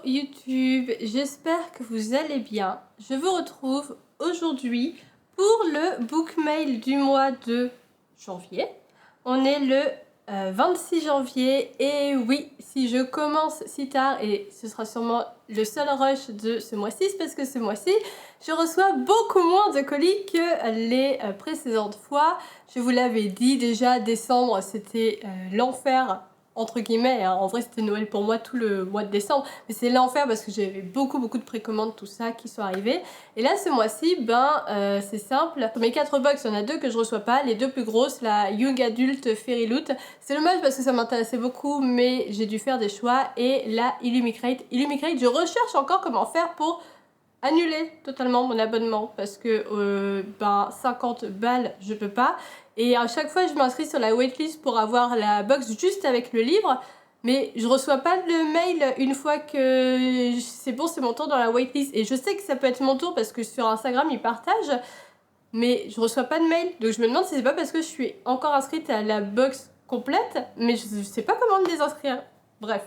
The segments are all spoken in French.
YouTube, j'espère que vous allez bien. Je vous retrouve aujourd'hui pour le book mail du mois de janvier. On est le 26 janvier et oui, si je commence si tard, et ce sera sûrement le seul rush de ce mois-ci, parce que ce mois-ci, je reçois beaucoup moins de colis que les précédentes fois. Je vous l'avais dit déjà, décembre, c'était l'enfer. Entre guillemets, hein. En vrai c'était Noël pour moi tout le mois de décembre, mais c'est l'enfer parce que j'avais beaucoup de précommandes, tout ça qui sont arrivées. Et là ce mois-ci, c'est simple, sur mes 4 box, il y en a 2 que je reçois pas, les 2 plus grosses, la Young Adult Fairy Loot. C'est dommage parce que ça m'intéressait beaucoup, mais j'ai dû faire des choix. Et la Illumicrate, je recherche encore comment faire pour annuler totalement mon abonnement parce que 50 balles je peux pas, et à chaque fois je m'inscris sur la waitlist pour avoir la box juste avec le livre, mais je reçois pas le mail une fois que c'est bon, c'est mon tour dans la waitlist. Et je sais que ça peut être mon tour parce que sur Instagram ils partagent, mais je reçois pas de mail, donc je me demande si c'est pas parce que je suis encore inscrite à la box complète, mais je sais pas comment me désinscrire. Bref.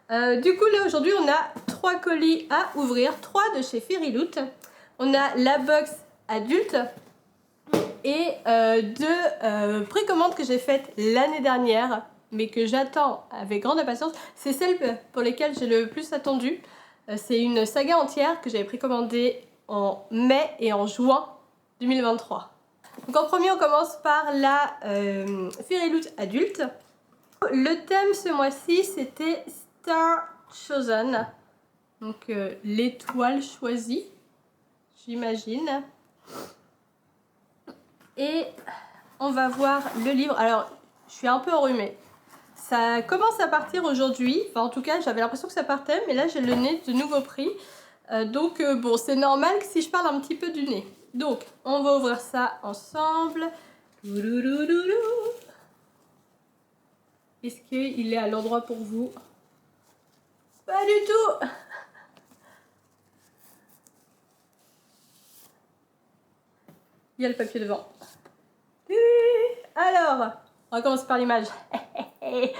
Du coup là aujourd'hui on a 3 colis à ouvrir, 3 de chez Fairy Loot. On a la box adulte et 2 précommandes que j'ai faites l'année dernière, mais que j'attends avec grande impatience. C'est celle pour lesquelles j'ai le plus attendu. C'est une saga entière que j'avais précommandée en mai et en juin 2023. Donc en premier on commence par la Fairy Loot adulte. Le thème ce mois-ci c'était Star Chosen, donc l'étoile choisie, j'imagine. Et on va voir le livre. Alors, je suis un peu enrhumée. Ça commence à partir aujourd'hui. Enfin, en tout cas, j'avais l'impression que ça partait, mais là, j'ai le nez de nouveau pris. Bon, c'est normal que si je parle un petit peu du nez. Donc, on va ouvrir ça ensemble. Est-ce qu'il est à l'endroit pour vous? Pas du tout. Il y a le papier devant. Alors, on va commencer par l'image. C'est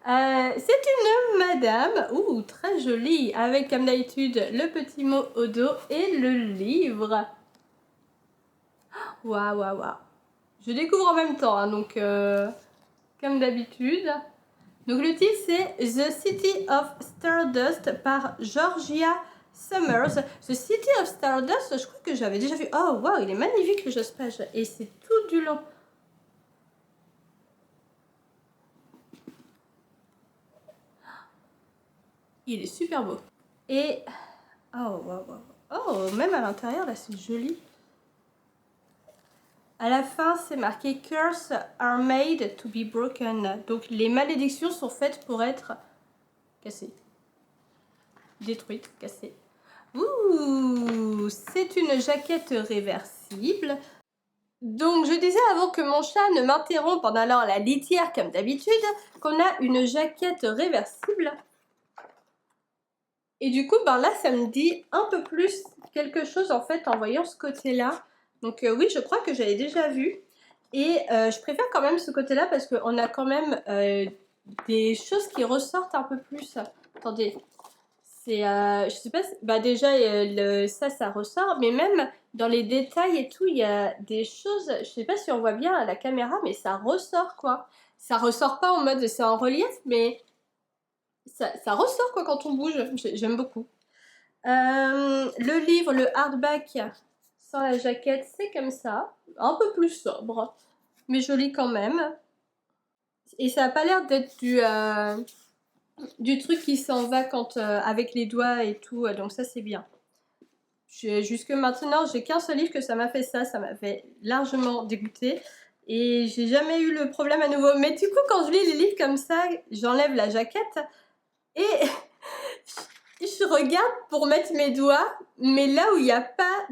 une madame, très jolie, avec comme d'habitude le petit mot au dos et le livre. Waouh. Je découvre en même temps, hein, donc comme d'habitude. Donc le titre c'est The City of Stardust par Georgia Summers. The City of Stardust, je crois que j'avais déjà vu. Oh waouh, il est magnifique le jospage et c'est tout du long. Il est super beau. Et oh waouh. Oh, même à l'intérieur là c'est joli. À la fin, c'est marqué Curses are made to be broken. Donc les malédictions sont faites pour être cassées. Détruites, cassées. Ouh, c'est une jaquette réversible. Donc je disais avant que mon chat ne m'interrompe en allant à la litière comme d'habitude, qu'on a une jaquette réversible. Et du coup, là, ça me dit un peu plus quelque chose en fait en voyant ce côté-là. Donc oui, je crois que j'avais déjà vu. Et je préfère quand même ce côté-là parce qu'on a quand même des choses qui ressortent un peu plus. Attendez, c'est, je sais pas, déjà ça ressort, mais même dans les détails et tout, il y a des choses, je sais pas si on voit bien à la caméra, mais ça ressort quoi. Ça ressort pas en mode c'est en relief, mais ça ressort quoi quand on bouge, j'aime beaucoup. Le livre, le hardback sans la jaquette, c'est comme ça, un peu plus sobre, mais joli quand même. Et ça a pas l'air d'être du truc qui s'en va quand avec les doigts et tout, donc ça c'est bien. Jusque maintenant, j'ai qu'un seul livre que ça m'a fait ça m'avait largement dégoûté. Et j'ai jamais eu le problème à nouveau. Mais du coup, quand je lis les livres comme ça, j'enlève la jaquette et je regarde pour mettre mes doigts, mais là où il n'y a pas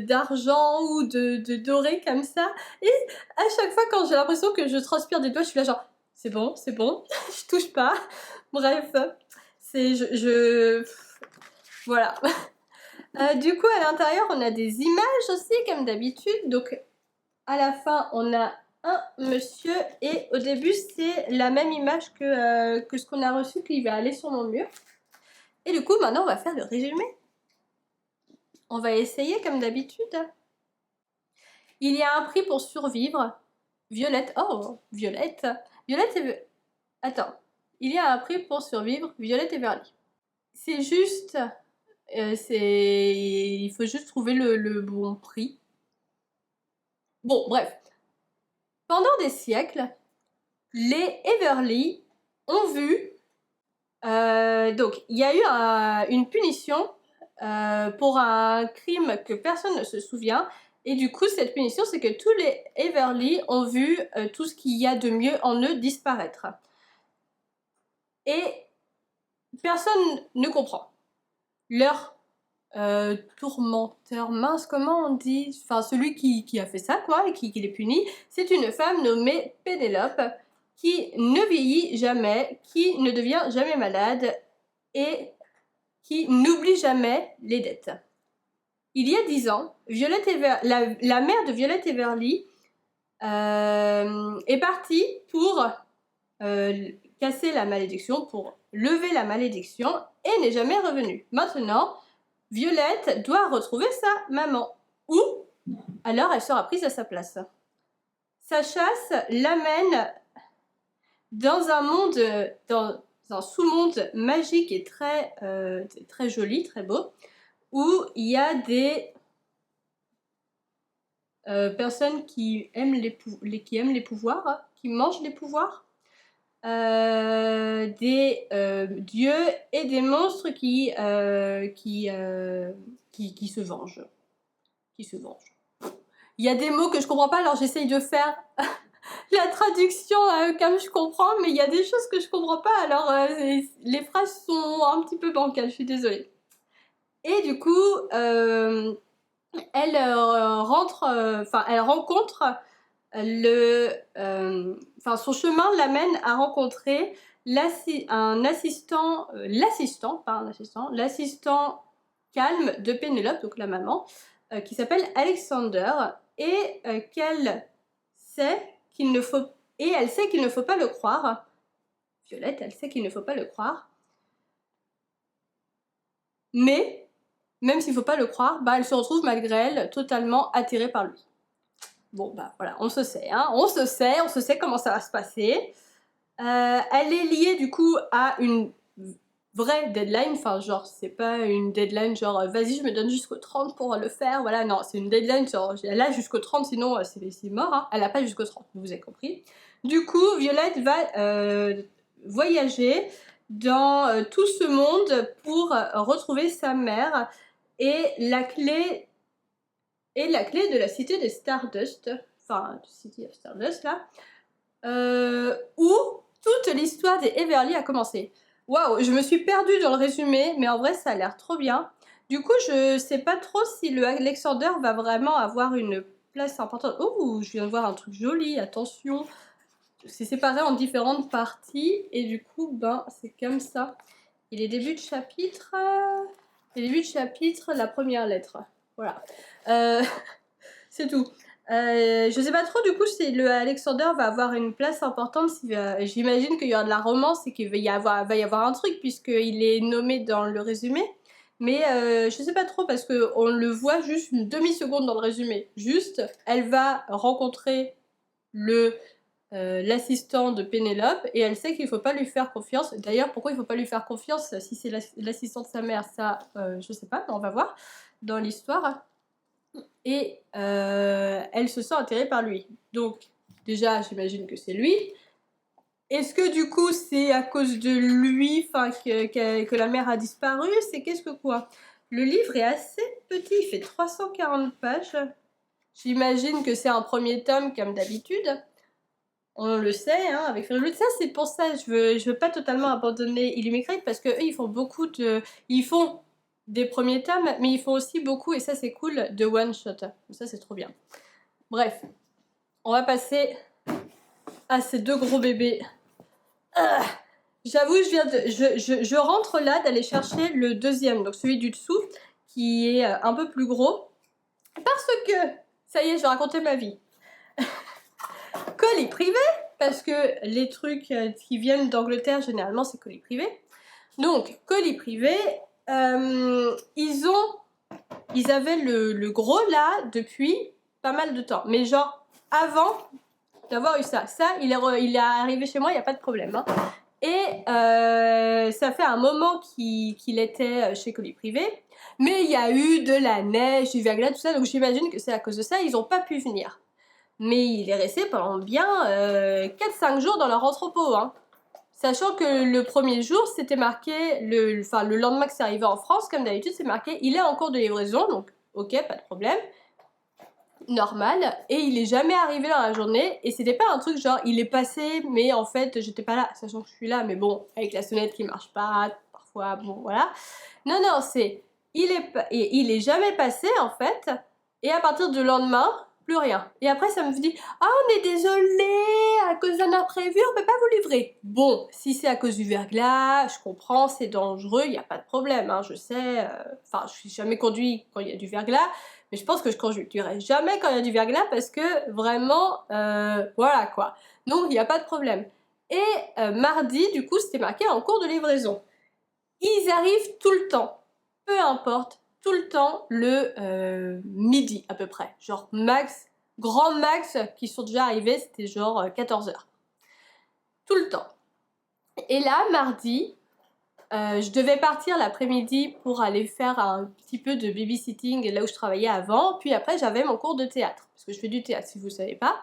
d'argent ou de doré comme ça. Et à chaque fois, quand j'ai l'impression que je transpire des doigts, je suis là genre, c'est bon, je touche pas. Bref, c'est voilà. Du coup, à l'intérieur, on a des images aussi, comme d'habitude. Donc, à la fin, on a un monsieur. Et au début, c'est la même image que ce qu'on a reçu, qui va aller sur mon mur. Et du coup, maintenant, on va faire le résumé. On va essayer comme d'habitude. Il y a un prix pour survivre. Violette. Oh, Violette. Violette et... Attends. Il y a un prix pour survivre. Violette et Verly. C'est juste... il faut juste trouver le bon prix. Bon, bref. Pendant des siècles, les Everly ont vu... donc, il y a eu une punition pour un crime que personne ne se souvient. Et du coup, cette punition, c'est que tous les Everly ont vu tout ce qu'il y a de mieux en eux disparaître. Et personne ne comprend. Leur tourmenteur, mince, comment on dit? Enfin, celui qui a fait ça, quoi, et qui les punit, c'est une femme nommée Pénélope, qui ne vieillit jamais, qui ne devient jamais malade, et qui n'oublie jamais les dettes. Il y a 10 ans, la mère de Violette Everly est partie pour casser la malédiction, pour lever la malédiction, et n'est jamais revenue. Maintenant, Violette doit retrouver sa maman. Ou alors elle sera prise à sa place. Sa chasse l'amène dans un monde, dans un sous-monde magique et très joli, très beau, où il y a des personnes qui aiment les pouvoirs, qui mangent les pouvoirs, des dieux et des monstres qui se vengent. Il y a des mots que je comprends pas, alors j'essaye de faire la traduction comme je comprends, mais il y a des choses que je comprends pas, alors les phrases sont un petit peu bancales, je suis désolée. Et du coup, elle rencontre son chemin l'amène à rencontrer l'assistant calme de Pénélope, donc la maman, qui s'appelle Alexander, et qu'elle sait qu'il ne faut... Et elle sait qu'il ne faut pas le croire. Violette, elle sait qu'il ne faut pas le croire. Mais, même s'il ne faut pas le croire, bah, elle se retrouve malgré elle totalement attirée par lui. Bon, bah voilà, on se sait comment ça va se passer. Elle est liée du coup à une vraie deadline, enfin genre c'est pas une deadline genre vas-y je me donne jusqu'au 30 pour le faire, voilà, non, c'est une deadline genre elle a jusqu'au 30 sinon c'est mort, hein. Elle a pas jusqu'au 30, vous avez compris. Du coup, Violette va voyager dans tout ce monde pour retrouver sa mère et la clé de la cité des Stardust, enfin City of Stardust là, où toute l'histoire des Everly a commencé. Waouh, je me suis perdue dans le résumé, mais en vrai ça a l'air trop bien. Du coup, je sais pas trop si le Alexander va vraiment avoir une place importante. Oh, je viens de voir un truc joli, attention. C'est séparé en différentes parties, et du coup, ben, c'est comme ça. Et les débuts de chapitre, la première lettre. Voilà. C'est tout. Je sais pas trop du coup si le Alexander va avoir une place importante. J'imagine qu'il y aura de la romance et qu'il va y avoir un truc puisqu'il est nommé dans le résumé. Mais je sais pas trop parce qu'on le voit juste une demi-seconde dans le résumé. Juste, elle va rencontrer l'assistant de Pénélope et elle sait qu'il ne faut pas lui faire confiance. D'ailleurs, pourquoi il ne faut pas lui faire confiance si c'est l'assistant de sa mère? Ça, je sais pas, on va voir dans l'histoire. Et elle se sent attirée par lui. Donc, déjà, j'imagine que c'est lui. Est-ce que du coup, c'est à cause de lui que la mère a disparu? C'est qu'est-ce que quoi? Le livre est assez petit, il fait 340 pages. J'imagine que c'est un premier tome, comme d'habitude. On le sait, hein, avec Fairyloot. Ça, c'est pour ça, je veux pas totalement abandonner Illumicrate parce qu'eux, ils font beaucoup de... Ils font des premiers tomes, mais ils font aussi beaucoup, et ça c'est cool, de one-shot. Ça c'est trop bien. Bref, on va passer à ces deux gros bébés. J'avoue, je rentre là d'aller chercher le deuxième, donc celui du dessous, qui est un peu plus gros. Parce que, ça y est, je vais raconter ma vie. Colis privé, parce que les trucs qui viennent d'Angleterre, généralement, c'est colis privé. Donc, colis privé, ils avaient le gros là depuis pas mal de temps. Mais genre, avant d'avoir eu ça, il est arrivé chez moi, il n'y a pas de problème. Hein. Et ça fait un moment qu'il était chez colis privé. Mais il y a eu de la neige, du verglas, tout ça. Donc j'imagine que c'est à cause de ça, ils n'ont pas pu venir. Mais il est resté pendant bien 4-5 jours dans leur entrepôt. Hein. Sachant que le premier jour, c'était marqué, le lendemain que c'est arrivé en France, comme d'habitude, c'est marqué « Il est en cours de livraison », donc ok, pas de problème, normal, et il est jamais arrivé dans la journée, et c'était pas un truc genre « Il est passé, mais en fait, j'étais pas là », sachant que je suis là, mais bon, avec la sonnette qui marche pas, parfois, bon, voilà. Non, non, c'est « Il est jamais passé, en fait », et à partir du lendemain, plus rien. Et après, ça me dit « Ah, on est désolé, à cause d'un imprévu, on peut pas vous livrer. » Bon, si c'est à cause du verglas, je comprends, c'est dangereux, il n'y a pas de problème, hein, je sais. Enfin, je suis jamais conduit quand il y a du verglas, mais je pense que je conduirai jamais quand il y a du verglas parce que vraiment, voilà quoi. Donc, il n'y a pas de problème. Et mardi, du coup, c'était marqué en cours de livraison. Ils arrivent tout le temps, peu importe, tout le temps le midi à peu près. Genre max, grand max qui sont déjà arrivés, c'était genre 14h. Tout le temps. Et là, mardi, je devais partir l'après-midi pour aller faire un petit peu de babysitting là où je travaillais avant. Puis après, j'avais mon cours de théâtre. Parce que je fais du théâtre, si vous ne savez pas.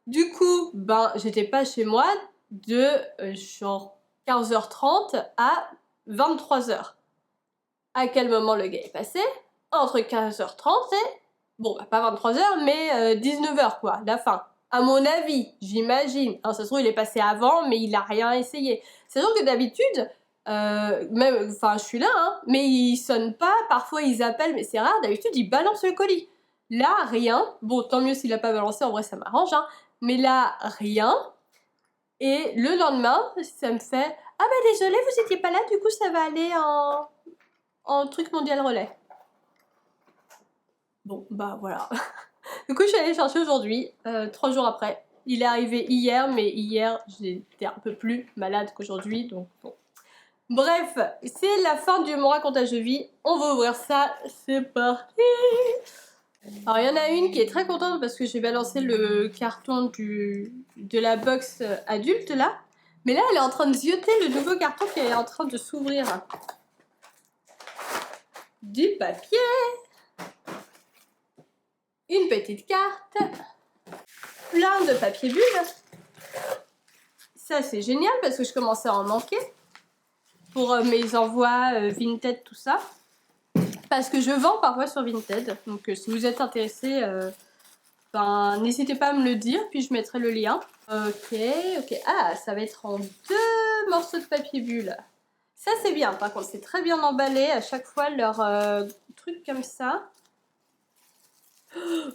Du coup, ben, j'étais pas chez moi de genre 15h30 à 23h. À quel moment le gars est passé? Entre 15h30 et... Bon, bah, pas 23h, mais 19h, quoi, la fin. À mon avis, j'imagine. Alors, ça se trouve, il est passé avant, mais il a rien essayé. C'est sûr que d'habitude, même, enfin, je suis là, hein, mais ils sonnent pas. Parfois, ils appellent, mais c'est rare. D'habitude, ils balancent le colis. Là, rien. Bon, tant mieux s'il a pas balancé, en vrai, ça m'arrange, hein. Mais là, rien. Et le lendemain, ça me fait... Ah bah désolé, vous étiez pas là, du coup, ça va aller en truc mondial relais. Bon, bah voilà. Du coup, je suis allée chercher aujourd'hui, 3 jours après. Il est arrivé hier, mais hier, j'étais un peu plus malade qu'aujourd'hui, donc bon. Bref, c'est la fin de mon racontage de vie. On va ouvrir ça, c'est parti. Alors, il y en a une qui est très contente parce que j'ai balancé le carton de la box adulte, là. Mais là, elle est en train de zioter le nouveau carton qui est en train de s'ouvrir. Du papier. Une petite carte, plein de papier bulle. Ça, c'est génial parce que je commençais à en manquer pour mes envois Vinted, tout ça. Parce que je vends parfois sur Vinted. Donc, si vous êtes intéressé, ben, n'hésitez pas à me le dire, puis je mettrai le lien. Ok, ok. Ah, ça va être en 2 morceaux de papier bulle. Ça, c'est bien. Par contre, c'est très bien emballé. À chaque fois, leur truc comme ça.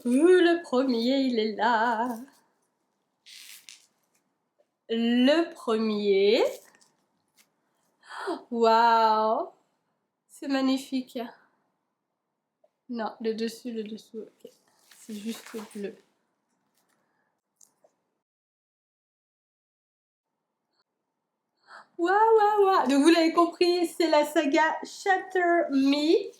Le premier, il est là. Le premier. Waouh! C'est magnifique. Non, le dessus, ok. C'est juste bleu. Waouh, waouh, waouh! Donc vous l'avez compris, c'est la saga Shatter Me.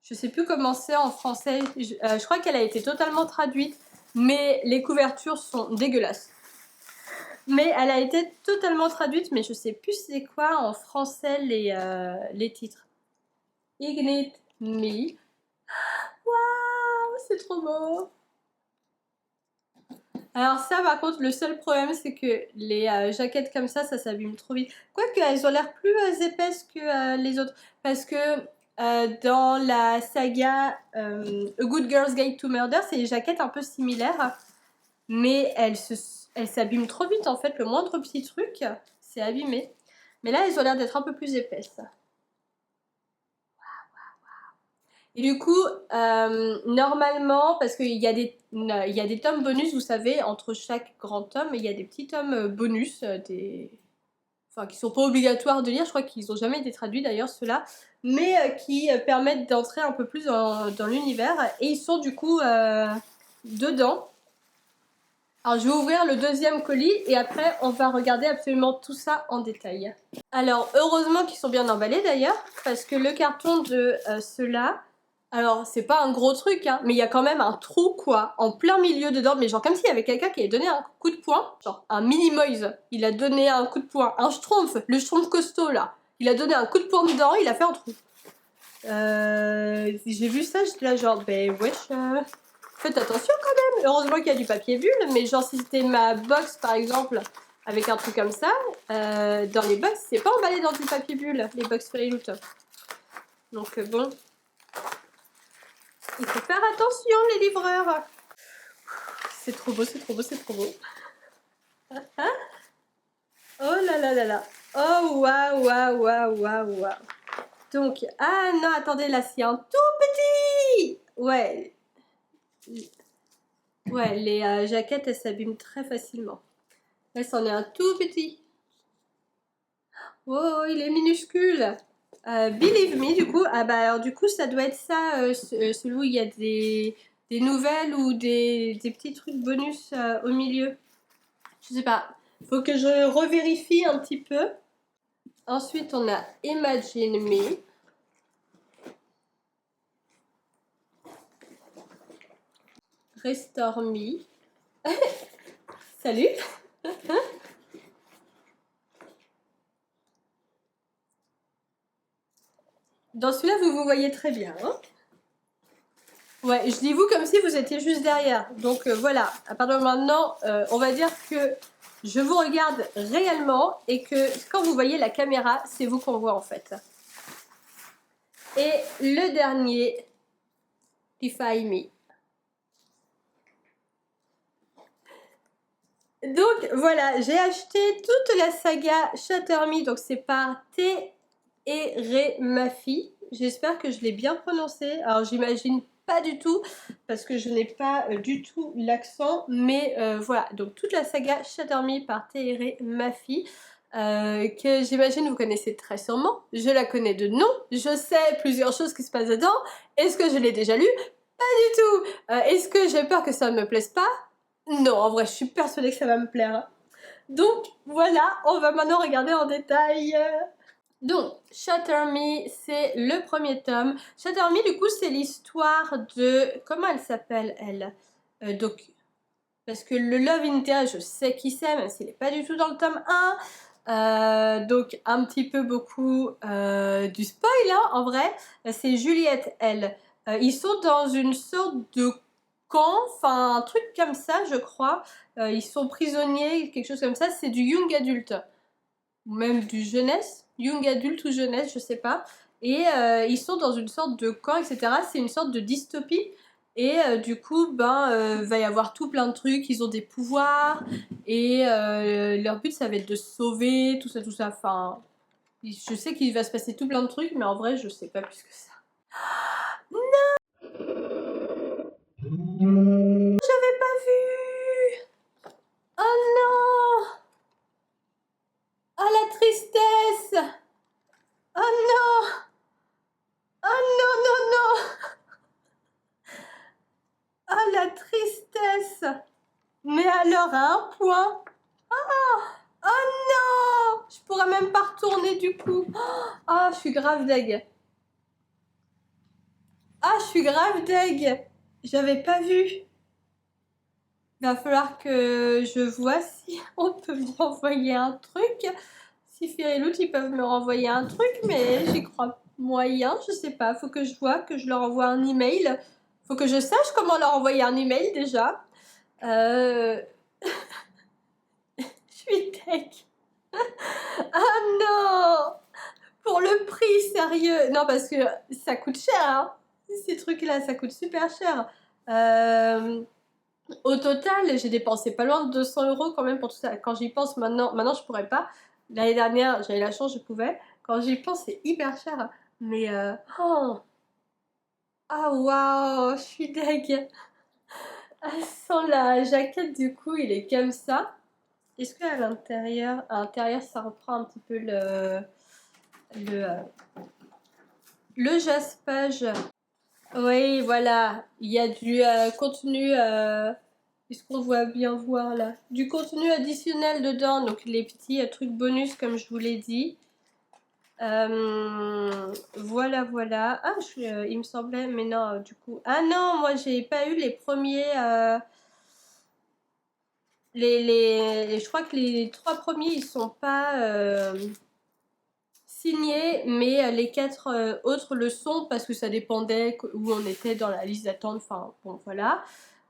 Je sais plus comment c'est en français. Je crois qu'elle a été totalement traduite, mais les couvertures sont dégueulasses. Mais elle a été totalement traduite, mais je sais plus c'est quoi en français les titres. Ignite Me. Waouh, c'est trop beau! Alors ça, par contre, le seul problème, c'est que les jaquettes comme ça s'abîme trop vite. Quoique, elles ont l'air plus épaisses que les autres. Parce que dans la saga A Good Girl's Guide to Murder, c'est des jaquettes un peu similaires. Mais elles s'abîment trop vite, en fait. Le moindre petit truc, c'est abîmé. Mais là, elles ont l'air d'être un peu plus épaisses. Et du coup, normalement, parce qu'il y a des tomes bonus, vous savez, entre chaque grand tome, il y a des petits tomes bonus, enfin, qui sont pas obligatoires de lire, je crois qu'ils n'ont jamais été traduits d'ailleurs, ceux-là, mais qui permettent d'entrer un peu plus dans l'univers, et ils sont du coup dedans. Alors je vais ouvrir le deuxième colis et après on va regarder absolument tout ça en détail. Alors heureusement qu'ils sont bien emballés d'ailleurs, parce que le carton de ceux-là, alors c'est pas un gros truc hein, mais il y a quand même un trou quoi, en plein milieu dedans, mais genre comme s'il y avait quelqu'un qui avait donné un coup de poing, genre un mini-moise, il a donné un coup de poing, un schtroumpf, le schtroumpf costaud là, il a donné un coup de poing dedans, il a fait un trou. J'ai vu ça, j'étais là genre, ben wesh, faites attention quand même. Heureusement qu'il y a du papier bulle, mais genre si c'était ma box par exemple, avec un truc comme ça, dans les box, c'est pas emballé dans du papier bulle, les box Fairyloot. Donc bon, il faut faire attention les livreurs. C'est trop beau, c'est trop beau, c'est trop beau. Hein? Oh là là là là. Oh waouh, waouh, waouh, waouh, waouh. Donc, ah non, attendez, là c'est un tout petit. Ouais. Ouais, les jaquettes, elles s'abîment très facilement. Là, c'en est un tout petit. Oh, il est minuscule. Believe me, du coup, ah bah alors du coup, ça doit être ça, celui où il y a des nouvelles ou des petits trucs bonus au milieu. Je sais pas. Faut que je revérifie un petit peu. Ensuite, on a Imagine Me. Restore Me. Salut. Dans celui-là, vous vous voyez très bien. Hein, ouais, je dis vous comme si vous étiez juste derrière. Donc voilà, à partir de maintenant, on va dire que je vous regarde réellement et que quand vous voyez la caméra, c'est vous qu'on voit en fait. Et le dernier, Defy Me. Donc voilà, j'ai acheté toute la saga Shatter Me, donc c'est par T et Ré Mafi. J'espère que je l'ai bien prononcé. Alors j'imagine pas du tout parce que je n'ai pas du tout l'accent, mais voilà, donc toute la saga Shatter Me par T et Ré Mafi. Que j'imagine vous connaissez très sûrement. Je la connais de nom, je sais plusieurs choses qui se passent dedans. Est-ce que je l'ai déjà lu? Pas du tout. Est-ce que j'ai peur que ça ne me plaise pas? Non, en vrai, je suis persuadée que ça va me plaire. Donc, voilà, on va maintenant regarder en détail. Donc, Shatter Me, c'est le premier tome. Shatter Me, du coup, c'est l'histoire de... Comment elle s'appelle, elle donc, parce que le Love Interest, je sais qui c'est, même s'il n'est pas du tout dans le tome 1. Donc, un petit peu beaucoup du spoil, hein, en vrai. C'est Juliette, elle. Ils sont dans une sorte de camp, enfin un truc comme ça, je crois. Ils sont prisonniers, quelque chose comme ça. C'est du young adulte, ou même du jeunesse, young adulte ou jeunesse, je sais pas. Et ils sont dans une sorte de camp, etc. C'est une sorte de dystopie. Et du coup, ben, va y avoir tout plein de trucs. Ils ont des pouvoirs et leur but, ça va être de se sauver, tout ça, tout ça. Enfin, je sais qu'il va se passer tout plein de trucs, mais en vrai, je sais pas plus que ça. J'avais pas vu. Oh non. Oh la tristesse. Oh non. Oh non, non, non. Oh la tristesse. Mais alors à un point. Oh, oh non. Je pourrais même pas retourner du coup. Oh, je suis grave deg. Ah, je suis grave deg. J'avais pas vu. Il va falloir que je vois si on peut me renvoyer un truc. Si Fairyloot, ils peuvent me renvoyer un truc, mais j'y crois moyen, je sais pas. Faut que je vois, que je leur envoie un email. Faut que je sache comment leur envoyer un email déjà. Je suis tech. Ah non! Pour le prix, sérieux. Non, parce que ça coûte cher, hein. Ces trucs-là, ça coûte super cher. Au total, j'ai dépensé pas loin de 200 € quand même pour tout ça. Quand j'y pense maintenant je pourrais pas. L'année dernière, j'avais la chance, je pouvais. Quand j'y pense, c'est hyper cher. Mais oh, ah waouh, je suis deg. Ah, sans la jaquette, du coup, il est comme ça. Est-ce qu'à l'intérieur, ça reprend un petit peu le, euh, le jaspage? Oui, voilà. Il y a du contenu Est-ce qu'on voit bien voir là? Du contenu additionnel dedans, donc les petits trucs bonus comme je vous l'ai dit. Voilà, voilà. Ah, il me semblait, mais non, du coup. Ah non, moi j'ai pas eu les premiers. Je crois que les 3 premiers ils sont pas signés, mais les 4 autres le sont parce que ça dépendait où on était dans la liste d'attente. Enfin, bon, voilà.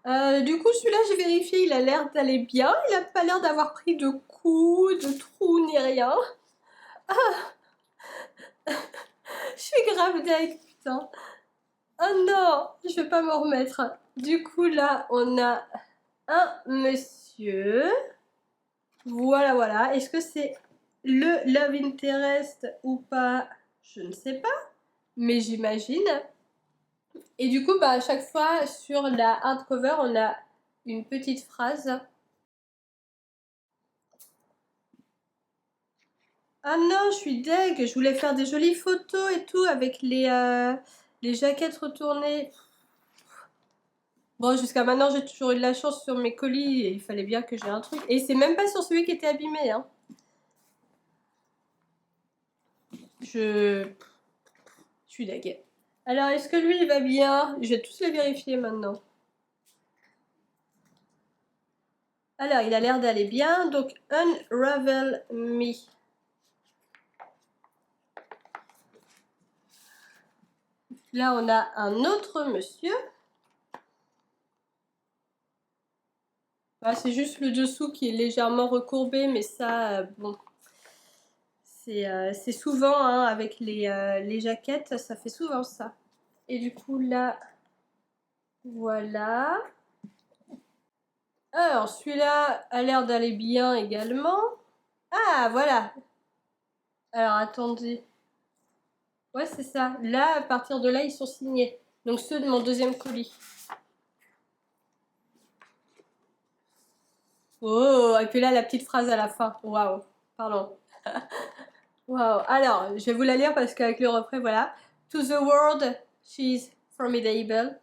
Du coup, celui-là, j'ai vérifié, il a l'air d'aller bien. Il a pas l'air d'avoir pris de coups, de trous, ni rien. Ah, je suis grave deg, putain. Oh non, je vais pas me remettre. Du coup, là, on a un monsieur. Voilà, voilà. Est-ce que c'est le love interest ou pas? Je ne sais pas, mais j'imagine. Et du coup, bah, à chaque fois, sur la hardcover, on a une petite phrase. Ah non, je suis deg. Je voulais faire des jolies photos et tout avec les jaquettes retournées. Bon, jusqu'à maintenant, j'ai toujours eu de la chance sur mes colis et il fallait bien que j'ai un truc. Et c'est même pas sur celui qui était abîmé, hein. Je suis deg. Alors, est-ce que lui, il va bien? Je vais tous les vérifier maintenant. Alors, il a l'air d'aller bien. Donc, Unravel Me. Là, on a un autre monsieur. Ah, c'est juste le dessous qui est légèrement recourbé, mais ça, bon, c'est souvent, hein, avec les jaquettes, ça fait souvent ça. Et du coup, là, voilà. Alors, celui-là a l'air d'aller bien également. Ah, voilà. Alors, attendez. Ouais, c'est ça. Là, à partir de là, ils sont signés. Donc, ceux de mon deuxième colis. Oh, et puis là, la petite phrase à la fin. Waouh. Pardon. Waouh. Alors, je vais vous la lire parce qu'avec le refrain, voilà. To the world, she's formidable.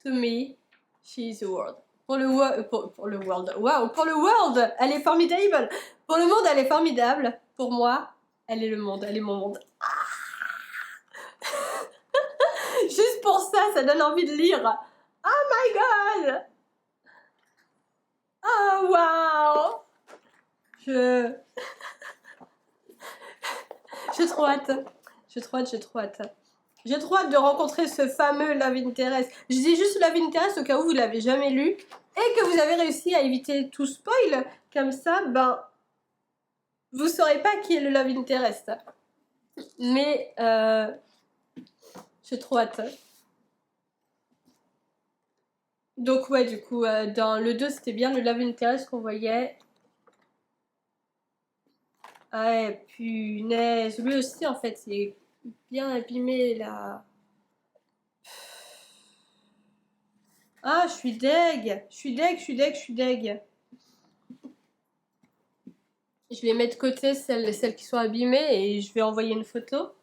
To me, she's the world. Pour le world. Waouh, pour le world, elle est formidable. Pour le monde, elle est formidable. Pour moi, elle est le monde, elle est mon monde. Juste pour ça, ça donne envie de lire. Oh my god. Oh wow. J'ai trop hâte. J'ai trop hâte, j'ai trop hâte. J'ai trop hâte de rencontrer ce fameux Love Interest. Je dis juste Love Interest au cas où vous l'avez jamais lu et que vous avez réussi à éviter tout spoil. Comme ça, ben, vous saurez pas qui est le Love Interest. Mais j'ai trop hâte. Donc ouais, du coup, dans le 2, c'était bien le Love Interest qu'on voyait. Ah ouais, punaise. Lui aussi, en fait, il est bien abîmé, là. Ah, je suis deg. Je suis deg, je suis deg, je suis deg. Je vais mettre de côté celles qui sont abîmées et je vais envoyer une photo.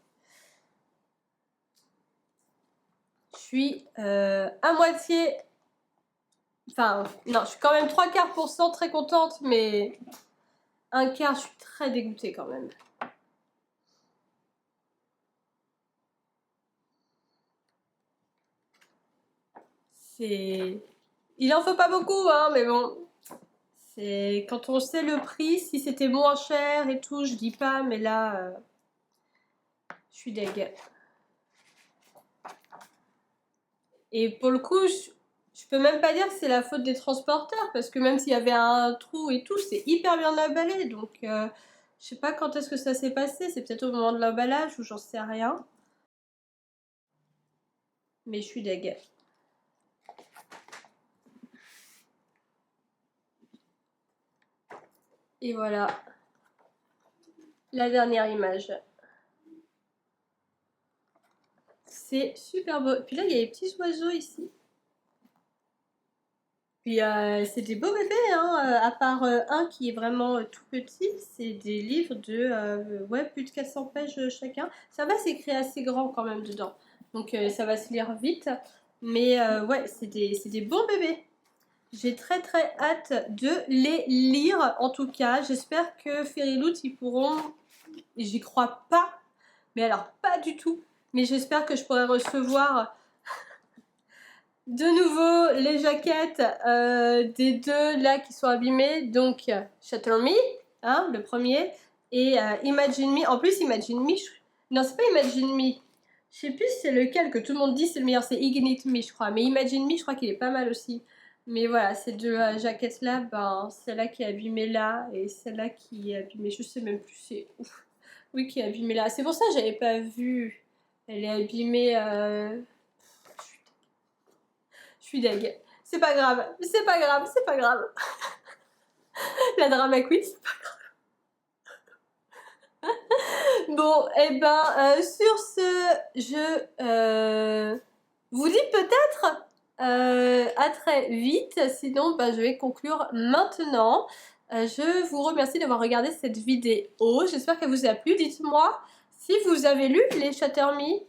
Je suis à moitié... Enfin, non, je suis quand même 3/4% très contente, mais un quart, je suis très dégoûtée quand même. C'est... Il en faut pas beaucoup, hein, mais bon. C'est... Quand on sait le prix, si c'était moins cher et tout, je dis pas, mais là... je suis deg. Et pour le coup, je peux même pas dire que c'est la faute des transporteurs, parce que même s'il y avait un trou et tout, c'est hyper bien emballé. Donc, je sais pas quand est-ce que ça s'est passé. C'est peut-être au moment de l'emballage ou j'en sais rien. Mais je suis deg. Et voilà. La dernière image. C'est super beau. Puis là, il y a les petits oiseaux ici. Puis c'est des beaux bébés, hein, à part un qui est vraiment tout petit. C'est des livres de ouais, plus de 400 pages chacun. Ça va, c'est écrit assez grand quand même dedans. Donc ça va se lire vite. Mais ouais, c'est des bons bébés. J'ai très hâte de les lire. En tout cas, j'espère que Fairyloot, ils pourront... J'y crois pas, mais alors pas du tout. Mais j'espère que je pourrai recevoir de nouveau les jaquettes des deux là qui sont abîmées. Donc Shatter Me, hein, le premier, et Imagine Me. En plus, Imagine Me, non, c'est pas Imagine Me. Je sais plus c'est lequel que tout le monde dit c'est le meilleur, c'est Ignite Me, je crois. Mais Imagine Me, je crois qu'il est pas mal aussi. Mais voilà, ces deux jaquettes là, ben, celle-là qui est abîmée là et celle-là qui est abîmée, je sais même plus, c'est ouf. Oui, qui est abîmée là. C'est pour ça que j'avais pas vu. Elle est abîmée. Je suis deg. C'est pas grave, c'est pas grave, c'est pas grave. La drama queen, c'est pas grave. Bon, et ben, sur ce, je vous dis peut-être à très vite. Sinon, ben, je vais conclure maintenant. Je vous remercie d'avoir regardé cette vidéo. J'espère qu'elle vous a plu. Dites-moi si vous avez lu les Shatter Me.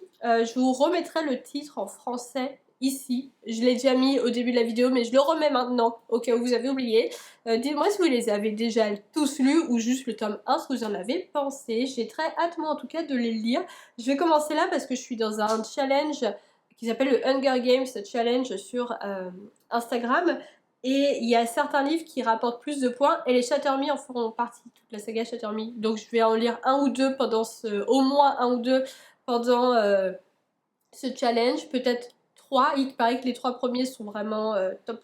Je vous remettrai le titre en français ici. Je l'ai déjà mis au début de la vidéo, mais je le remets maintenant au cas où vous avez oublié. Dites-moi si vous les avez déjà tous lus ou juste le tome 1, ce que vous en avez pensé. J'ai très hâte, moi en tout cas, de les lire. Je vais commencer là parce que je suis dans un challenge qui s'appelle le Hunger Games Challenge sur Instagram. Et il y a certains livres qui rapportent plus de points et les Shatter Me en feront partie, toute la saga Shatter Me. Donc je vais en lire un ou deux pendant au moins un ou deux pendant ce challenge, peut-être 3. Il paraît que les 3 premiers sont vraiment top.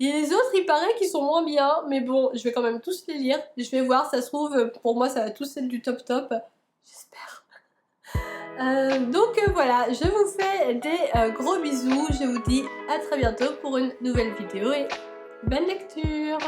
Et les autres, il paraît qu'ils sont moins bien, mais bon, je vais quand même tous les lire. Je vais voir, ça se trouve, pour moi, ça va tous être du top. J'espère. Donc voilà, je vous fais des gros bisous. Je vous dis à très bientôt pour une nouvelle vidéo et bonne lecture.